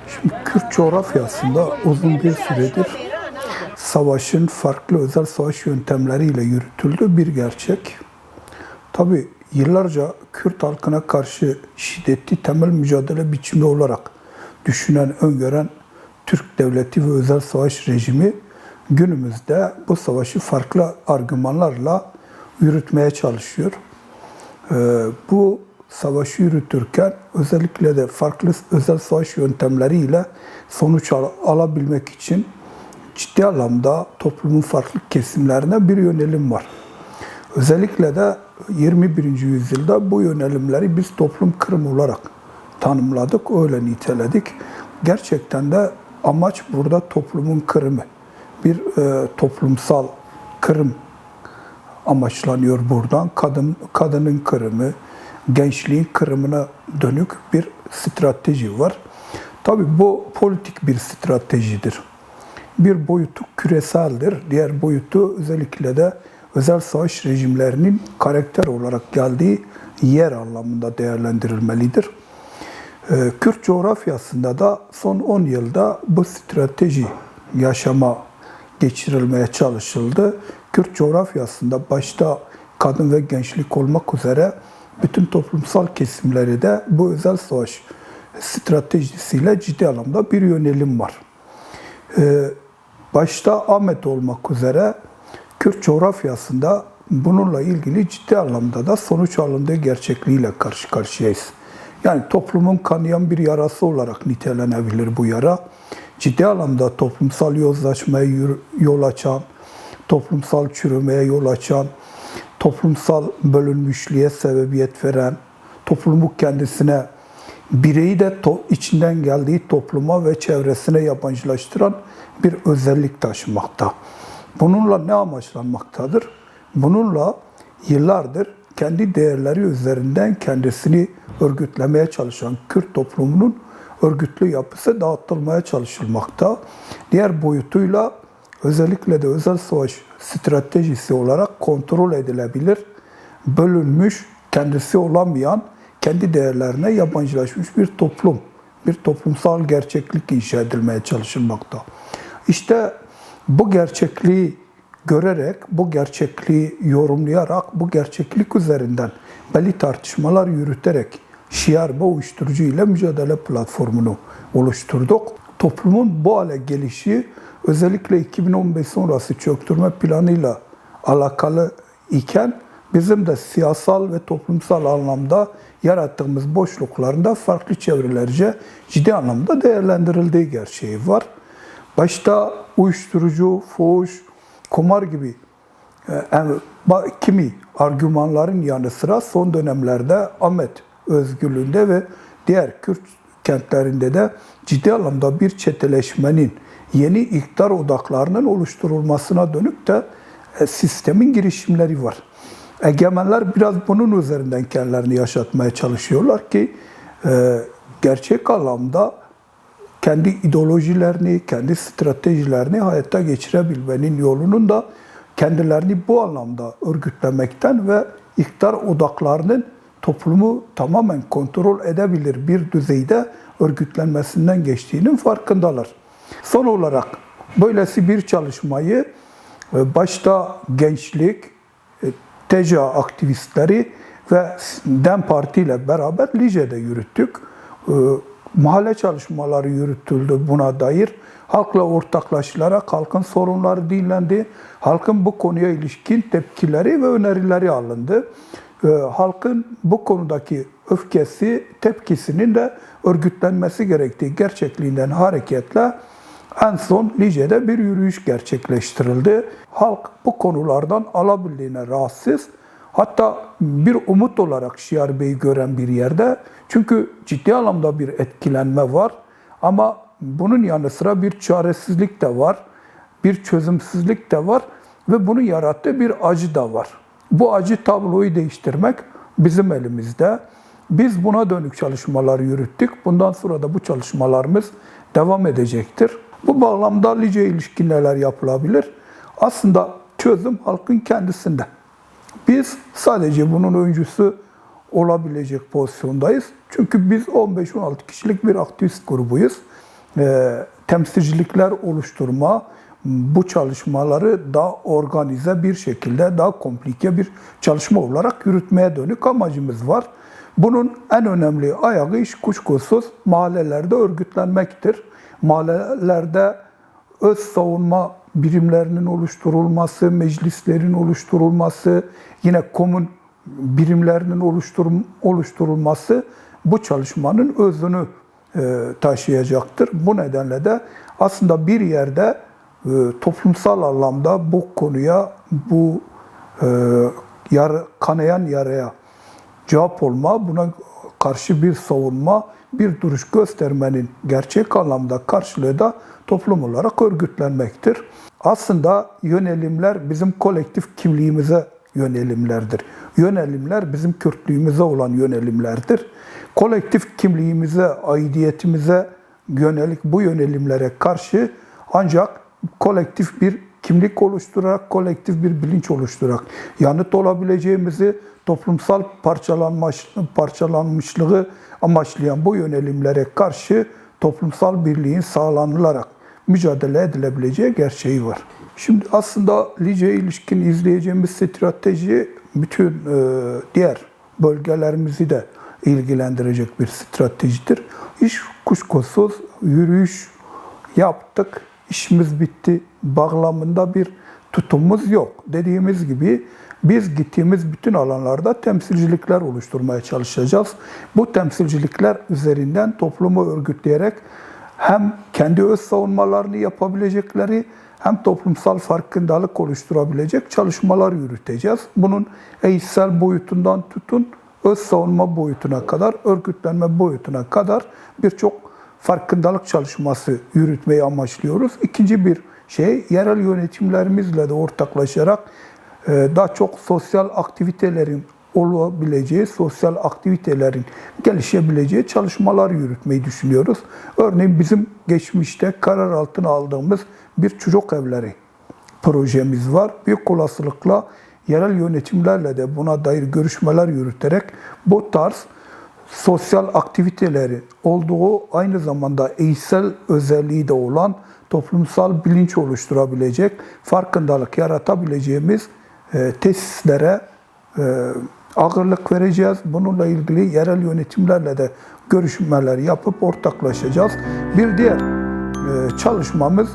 Şimdi Kürt coğrafyasında uzun bir süredir savaşın farklı özel savaş yöntemleriyle yürütüldüğü bir gerçek. Tabi yıllarca Kürt halkına karşı şiddetli temel mücadele biçimi olarak düşünen, öngören Türk devleti ve özel savaş rejimi günümüzde bu savaşı farklı argümanlarla yürütmeye çalışıyor. Bu savaşı yürütürken özellikle de farklı özel savaş yöntemleriyle sonuç alabilmek için ciddi anlamda toplumun farklı kesimlerine bir yönelim var. Özellikle de 21. yüzyılda bu yönelimleri biz toplum kırımı olarak tanımladık, öyle niteledik. Gerçekten de amaç burada toplumun kırımı. Bir toplumsal kırım amaçlanıyor buradan. Kadının kırımı, gençliğin kırımına dönük bir strateji var. Tabii bu politik bir stratejidir. Bir boyutu küreseldir. Diğer boyutu özellikle de özel savaş rejimlerinin karakter olarak geldiği yer anlamında değerlendirilmelidir. Kürt coğrafyasında da son 10 yılda bu strateji geçirilmeye çalışıldı. Kürt coğrafyasında başta kadın ve gençlik olmak üzere bütün toplumsal kesimleri de bu özel savaş stratejisiyle ciddi anlamda bir yönelim var. Başta Ahmet olmak üzere Kürt coğrafyasında bununla ilgili ciddi anlamda da sonuç alındığı gerçekliğiyle karşı karşıyayız. Yani toplumun kanayan bir yarası olarak nitelenebilir bu yara. Ciddi anlamda toplumsal yozlaşmaya yol açan, toplumsal çürümeye yol açan, toplumsal bölünmüşlüğe sebebiyet veren, toplumu kendisine, bireyi de içinden geldiği topluma ve çevresine yabancılaştıran bir özellik taşımakta. Bununla ne amaçlanmaktadır? Bununla yıllardır kendi değerleri üzerinden kendisini örgütlemeye çalışan Kürt toplumunun örgütlü yapısı dağıtılmaya çalışılmakta. Diğer boyutuyla özellikle de özel savaş stratejisi olarak kontrol edilebilir, bölünmüş, kendisi olamayan, kendi değerlerine yabancılaşmış bir toplum, bir toplumsal gerçeklik inşa edilmeye çalışılmakta. İşte bu gerçekliği görerek, bu gerçekliği yorumlayarak, bu gerçeklik üzerinden belli tartışmalar yürüterek şiar ve uyuşturucu ile mücadele platformunu oluşturduk. Toplumun bu hale gelişi özellikle 2015 sonrası çöktürme planıyla alakalı iken bizim de siyasal ve toplumsal anlamda yarattığımız boşluklarında farklı çevrelerce ciddi anlamda değerlendirildiği gerçeği var. Başta uyuşturucu, fuhuş, kumar gibi kimi argümanların yanı sıra son dönemlerde Ahmet özgürlüğünde ve diğer Kürt kentlerinde de ciddi anlamda bir çeteleşmenin, yeni iktidar odaklarının oluşturulmasına dönük de sistemin girişimleri var. Egemenler biraz bunun üzerinden kendilerini yaşatmaya çalışıyorlar ki gerçek anlamda kendi ideolojilerini, kendi stratejilerini hayata geçirebilmenin yolunun da kendilerini bu anlamda örgütlemekten ve iktidar odaklarının toplumu tamamen kontrol edebilir bir düzeyde örgütlenmesinden geçtiğinin farkındalar. Son olarak böylesi bir çalışmayı başta gençlik, TCA aktivistleri ve DEM Parti ile beraber Lice'de yürüttük. Mahalle çalışmaları yürütüldü buna dair. Halkla ortaklaşılarak halkın sorunları dinlendi. Halkın bu konuya ilişkin tepkileri ve önerileri alındı. Halkın bu konudaki öfkesi, tepkisinin de örgütlenmesi gerektiği gerçekliğinden hareketle en son Lice'de bir yürüyüş gerçekleştirildi. Halk bu konulardan alabildiğine rahatsız. Hatta bir umut olarak Şiar Bey'i gören bir yerde. Çünkü ciddi anlamda bir etkilenme var. Ama bunun yanı sıra bir çaresizlik de var. Bir çözümsüzlük de var. Ve bunun yarattığı bir acı da var. Bu acı tabloyu değiştirmek bizim elimizde. Biz buna dönük çalışmalar yürüttük. Bundan sonra da bu çalışmalarımız devam edecektir. Bu bağlamda Lice'ye ilişkin neler yapılabilir? Aslında çözüm halkın kendisinde. Biz sadece bunun öncüsü olabilecek pozisyondayız. Çünkü biz 15-16 kişilik bir aktivist grubuyuz. Temsilcilikler oluşturma, bu çalışmaları daha organize bir şekilde, daha komplike bir çalışma olarak yürütmeye dönük amacımız var. Bunun en önemli ayağı iş kuşkusuz mahallelerde örgütlenmektir. Mahallelerde öz savunma birimlerinin oluşturulması, meclislerin oluşturulması, yine komün birimlerinin oluşturulması bu çalışmanın özünü taşıyacaktır. Bu nedenle de aslında bir yerde toplumsal anlamda bu konuya, bu kanayan yaraya cevap olma, buna karşı bir savunma, bir duruş göstermenin gerçek anlamda karşılığı da toplum olarak örgütlenmektir. Aslında yönelimler bizim kolektif kimliğimize yönelimlerdir. Yönelimler bizim Kürtlüğümüze olan yönelimlerdir. Kolektif kimliğimize, aidiyetimize yönelik bu yönelimlere karşı ancak kolektif bir kimlik oluşturarak, kolektif bir bilinç oluşturarak yanıt olabileceğimizi, toplumsal parçalanmışlığı amaçlayan bu yönelimlere karşı toplumsal birliğin sağlanılarak mücadele edilebileceği gerçeği var. Şimdi aslında Lice'ye ilişkin izleyeceğimiz strateji bütün diğer bölgelerimizi de ilgilendirecek bir stratejidir. Hiç kuşkusuz yürüyüş yaptık, işimiz bitti bağlamında bir tutumumuz yok. Dediğimiz gibi biz gittiğimiz bütün alanlarda temsilcilikler oluşturmaya çalışacağız. Bu temsilcilikler üzerinden toplumu örgütleyerek hem kendi öz savunmalarını yapabilecekleri hem toplumsal farkındalık oluşturabilecek çalışmalar yürüteceğiz. Bunun eğitsel boyutundan tutun, öz savunma boyutuna kadar, örgütlenme boyutuna kadar birçok farkındalık çalışması yürütmeyi amaçlıyoruz. İkinci bir şey, yerel yönetimlerimizle de ortaklaşarak daha çok sosyal aktivitelerin olabileceği, sosyal aktivitelerin gelişebileceği çalışmalar yürütmeyi düşünüyoruz. Örneğin bizim geçmişte karar altına aldığımız bir çocuk evleri projemiz var. Büyük olasılıkla yerel yönetimlerle de buna dair görüşmeler yürüterek bu tarz sosyal aktiviteleri olduğu aynı zamanda eğitsel özelliği de olan toplumsal bilinç oluşturabilecek, farkındalık yaratabileceğimiz tesislere ağırlık vereceğiz. Bununla ilgili yerel yönetimlerle de görüşmeler yapıp ortaklaşacağız. Bir diğer çalışmamız